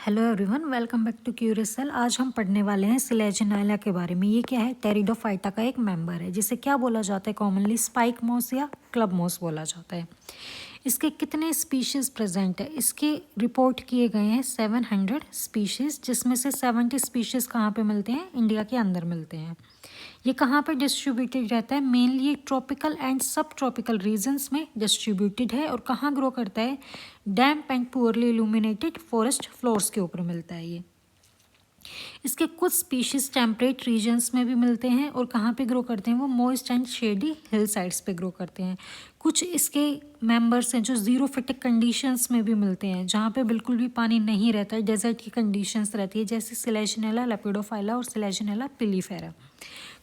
Hello everyone, welcome back to Curious Cell. आज हम पढ़ने वाले हैं सिलेजिनेला के बारे में। ये क्या है? टेरिडोफाइटा का एक मेंबर है जिसे क्या बोला जाता है? कॉमनली स्पाइक मॉस या क्लब मॉस बोला जाता है। इसके कितने स्पीशीज़ प्रेजेंट है? इसके रिपोर्ट किए गए हैं 700 स्पीशीज़, जिसमें से 70 स्पीशीज़ कहाँ पे मिलते हैं? इंडिया के अंदर मिलते हैं। ये कहाँ पर डिस्ट्रीब्यूटेड रहता है? मेनली ट्रॉपिकल एंड सब ट्रॉपिकल रीजन्स में डिस्ट्रीब्यूटेड है। और कहाँ ग्रो करता है? डैम्प and poorly illuminated forest floors के ऊपर मिलता है ये। इसके कुछ स्पीशीज टेम्परेट रीजन्स में भी मिलते हैं। और कहाँ पे ग्रो करते हैं? वो moist and shady hill sides पे ग्रो करते हैं। कुछ इसके मेंबर्स हैं जो ज़ीरोफिटिक कंडीशंस में भी मिलते हैं, जहाँ पे बिल्कुल भी पानी नहीं रहता है, डेजर्ट की कंडीशंस रहती है, जैसे सिलेजिनेला लेपिडोफाइला और सिलेजिनेला पिलीफेरा।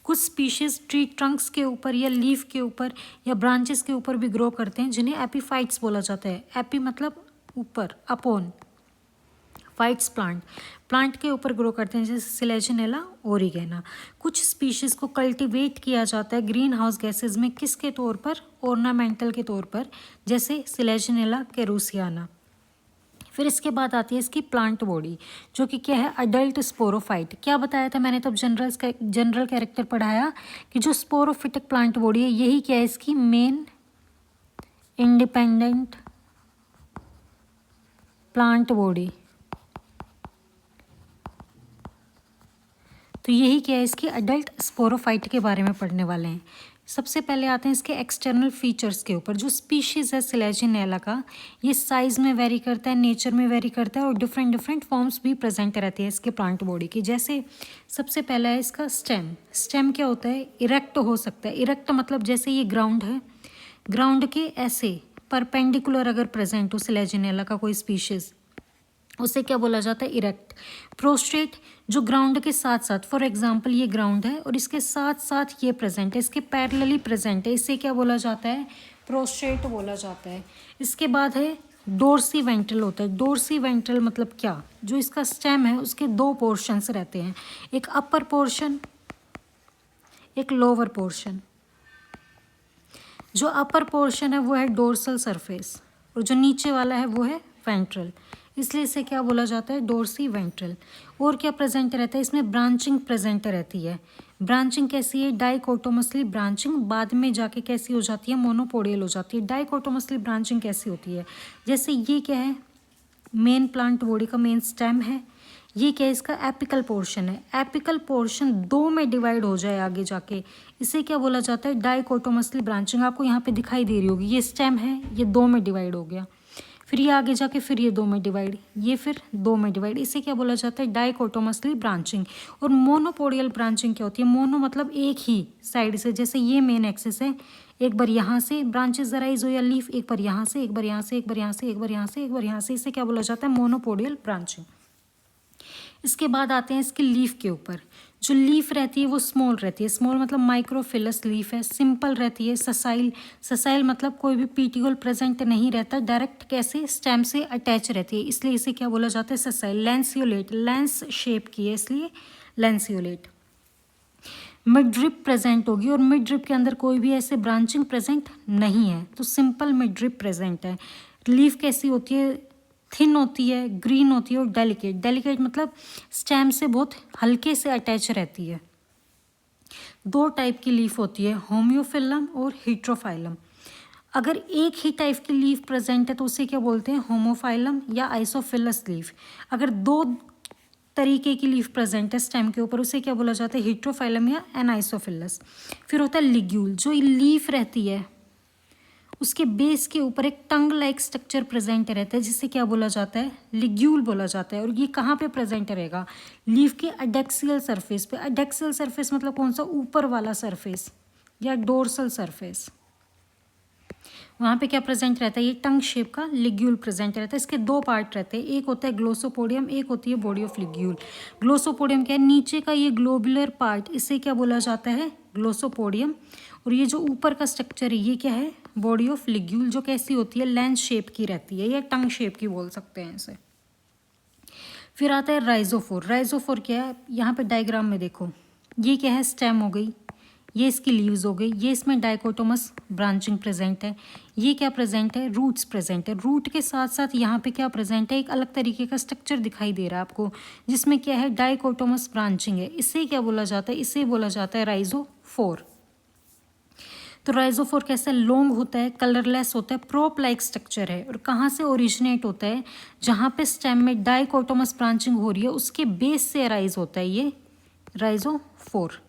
कुछ स्पीशीज ट्री ट्रंक्स के ऊपर या लीफ के ऊपर या ब्रांचेस के ऊपर भी ग्रो करते हैं, जिन्हें एपीफाइट्स बोला जाता है। एपी मतलब ऊपर, अपोन, फाइट्स प्लांट के ऊपर ग्रो करते हैं, जैसे सिलेजिनेला ओरिगेना। कुछ स्पीशीज़ को कल्टीवेट किया जाता है ग्रीन हाउस गैसेज में, किसके तौर पर? ऑर्नामेंटल के तौर पर, जैसे सिलेजिनेला केरूसियाना। फिर इसके बाद आती है इसकी प्लांट बॉडी, जो कि क्या है? Adult sporophyte. क्या बताया था मैंने? तब जनरल कैरेक्टर पढ़ाया कि जो स्पोरोफिटिक प्लांट बॉडी है, यही क्या है? इसकी मेन इंडिपेंडेंट प्लांट बॉडी। तो यही क्या है? इसकी अडल्ट स्पोरोफाइट के बारे में पढ़ने वाले हैं। सबसे पहले आते हैं इसके एक्सटर्नल फीचर्स के ऊपर। जो स्पीशीज़ है सिलेजिनेला का, ये साइज़ में वेरी करता है, नेचर में वेरी करता है, और डिफरेंट फॉर्म्स भी प्रेजेंट रहती है इसके प्लांट बॉडी की। जैसे सबसे पहला है इसका स्टेम। स्टेम क्या होता है? इरेक्ट हो सकता है। इरेक्ट मतलब जैसे ये ग्राउंड है, ग्राउंड के ऐसे परपेंडिकुलर अगर प्रेजेंट हो सिलेजिनेला का कोई स्पीशीज़, उसे क्या बोला जाता है? इरेक्ट। प्रोस्ट्रेट, जो ग्राउंड के साथ साथ, फॉर एग्जांपल ये ग्राउंड है और इसके साथ साथ ये प्रेजेंट है, इसके पैरेलली प्रेजेंट है, इसे क्या बोला जाता है? प्रोस्ट्रेट बोला जाता है। इसके बाद है डोर्सी वेंट्रल होता है। डोर्सी वेंट्रल मतलब क्या? जो इसका स्टेम है उसके दो पोर्शंस रहते हैं, एक अपर पोर्शन, एक लोअर पोर्शन। जो अपर पोर्शन है वो है डोर्सल सरफेस, और जो नीचे वाला है वो है वेंट्रल, इसलिए इसे क्या बोला जाता है? Dorsi ventral. और क्या प्रेजेंट रहता है इसमें? ब्रांचिंग प्रेजेंट रहती है। ब्रांचिंग कैसी है? Dichotomously branching. बाद में जाके कैसी हो जाती है? मोनोपोडियल हो जाती है। डाइकोटोमसली ब्रांचिंग कैसी होती है? जैसे ये क्या है? मेन प्लांट बॉडी का मेन स्टेम है। ये क्या है? इसका एपिकल पोर्शन है। एपिकल पोर्शन दो में डिवाइड हो जाए आगे जाके, इसे क्या बोला जाता है? Dichotomously branching. आपको यहाँ पे दिखाई दे रही होगी, ये स्टेम है, ये दो में डिवाइड हो गया, फिर ये आगे जाके फिर ये दो में डिवाइड, ये फिर दो में डिवाइड, इसे क्या बोला जाता है? Dichotomously branching. और मोनोपोडियल ब्रांचिंग क्या होती है? मोनो मतलब एक ही साइड से, जैसे ये मेन एक्सिस है, एक बार यहाँ से ब्रांचेस अराइज हो या लीफ, एक बार यहाँ से, एक बार यहाँ से, एक बार यहाँ से, एक बार यहाँ से, एक बार यहाँ से, इसे क्या बोला जाता है? Monopodial branching. इसके बाद आते हैं इसकी लीफ के ऊपर। जो लीफ रहती है वो स्मॉल रहती है। स्मॉल मतलब माइक्रोफिलस लीफ है, सिंपल रहती है। ससाइल, ससाइल मतलब कोई भी पीटियोल प्रेजेंट नहीं रहता, डायरेक्ट कैसे? स्टेम से अटैच रहती है, इसलिए इसे क्या बोला जाता है? ससाइल। लैंसियोलेट, लेंस शेप की है इसलिए लैंसियोलेट। मिड ड्रिप प्रेजेंट होगी, और मिड ड्रिप के अंदर कोई भी ऐसे ब्रांचिंग प्रेजेंट नहीं है, तो सिंपल मिड ड्रिप प्रेजेंट है। लीफ कैसी होती है? थिन होती है, ग्रीन होती है, और डेलिकेट। डेलिकेट मतलब स्टेम से बहुत हल्के से अटैच रहती है। दो टाइप की लीफ होती है, होम्योफिलम और हेटेरोफाइलम। अगर एक ही टाइप की लीफ प्रेजेंट है तो उसे क्या बोलते हैं? होमोफाइलम या आइसोफिलस लीफ। अगर दो तरीके की लीफ प्रेजेंट है स्टेम के ऊपर, उसे क्या बोला जाता है? हेटेरोफाइलम या एनाइसोफिलस। फिर होता है लिग्यूल। जो लीफ रहती है उसके बेस के ऊपर एक टंग लाइक स्ट्रक्चर प्रेजेंट रहता है, जिसे क्या बोला जाता है? लिग्यूल बोला जाता है। और ये कहाँ पे प्रेजेंट रहेगा? लीफ के अडेक्सियल सरफेस पे। अडेक्सियल सरफेस मतलब कौन सा? ऊपर वाला सरफेस या डोर्सल सरफेस, वहाँ पे क्या प्रेजेंट रहता है? ये टंग शेप का लिग्यूल प्रेजेंट रहता है। इसके दो पार्ट रहते हैं, एक होता है ग्लोसोपोडियम, एक होती है बॉडी ऑफ लिग्यूल। ग्लोसोपोडियम क्या है? नीचे का ये ग्लोबुलर पार्ट, इसे क्या बोला जाता है? ग्लोसोपोडियम। और ये जो ऊपर का स्ट्रक्चर है ये क्या है? बॉडी ऑफ लिग्यूल, जो कैसी होती है? लेंस शेप की रहती है, या टंग शेप की बोल सकते हैं इसे। फिर आता है राइजोफोर। राइजोफोर क्या है? यहाँ पे डायग्राम में देखो, ये क्या है? स्टेम हो गई, ये इसकी लीव्स हो गई, ये इसमें डाइकोटोमस ब्रांचिंग प्रेजेंट है। ये क्या प्रेजेंट है, रूट्स प्रेजेंट है। रूट के साथ साथ यहाँ पे क्या प्रेजेंट है, एक अलग तरीके का स्ट्रक्चर दिखाई दे रहा है आपको, जिसमें क्या है, डाइकोटोमस ब्रांचिंग है। इसे क्या बोला जाता है, इसे बोला जाता है राइजोफोर। तो राइजोफोर कैसा लॉन्ग होता है, कलरलेस होता है, प्रोप लाइक स्ट्रक्चर है। और कहाँ से ओरिजिनेट होता है, जहाँ पे स्टेम में डाइकोटोमस ब्रांचिंग हो रही है उसके बेस से अराइज होता है ये राइजोफोर।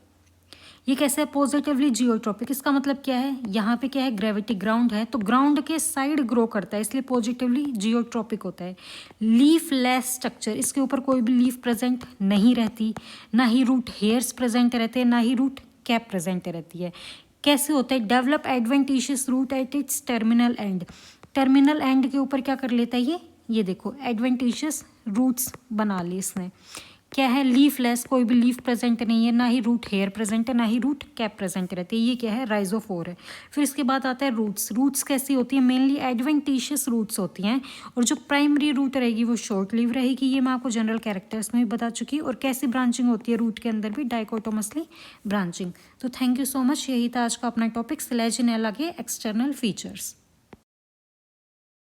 ये कैसे है, पॉजिटिवली जियोट्रॉपिक। इसका मतलब क्या है, यहाँ पे क्या है, ग्रेविटी ग्राउंड है, तो ग्राउंड के साइड ग्रो करता है, इसलिए पॉजिटिवली जियोट्रॉपिक होता है। लीफ लेस स्ट्रक्चर, इसके ऊपर कोई भी लीफ प्रेजेंट नहीं रहती, ना ही रूट हेयर्स प्रेजेंट रहते हैं, ना ही रूट कैप प्रेजेंट रहती है। कैसे होता है, develop adventitious root at its terminal end. Terminal end के ऊपर क्या कर लेता है ये देखो एडवेंटिशियस रूट्स बना ली इसने। क्या है, लीफलेस, कोई भी लीफ प्रेजेंट नहीं है, ना ही रूट हेयर प्रेजेंट है, ना ही रूट कैप प्रेजेंट रहती है। ये क्या है, राइजोफोर है। फिर इसके बाद आता है रूट्स। रूट्स कैसी होती है, मेनली एडवेंटिशियस रूट्स होती हैं, और जो प्राइमरी रूट रहेगी वो शॉर्ट लीव रहेगी। ये मैं आपको जनरल कैरेक्टर्स में भी बता चुकी। और कैसी ब्रांचिंग होती है रूट के अंदर भी, डाइकोटोमसली ब्रांचिंग। तो थैंक यू सो मच, यही था आज का अपना टॉपिक, सिलेजिनेला के एक्सटर्नल फीचर्स।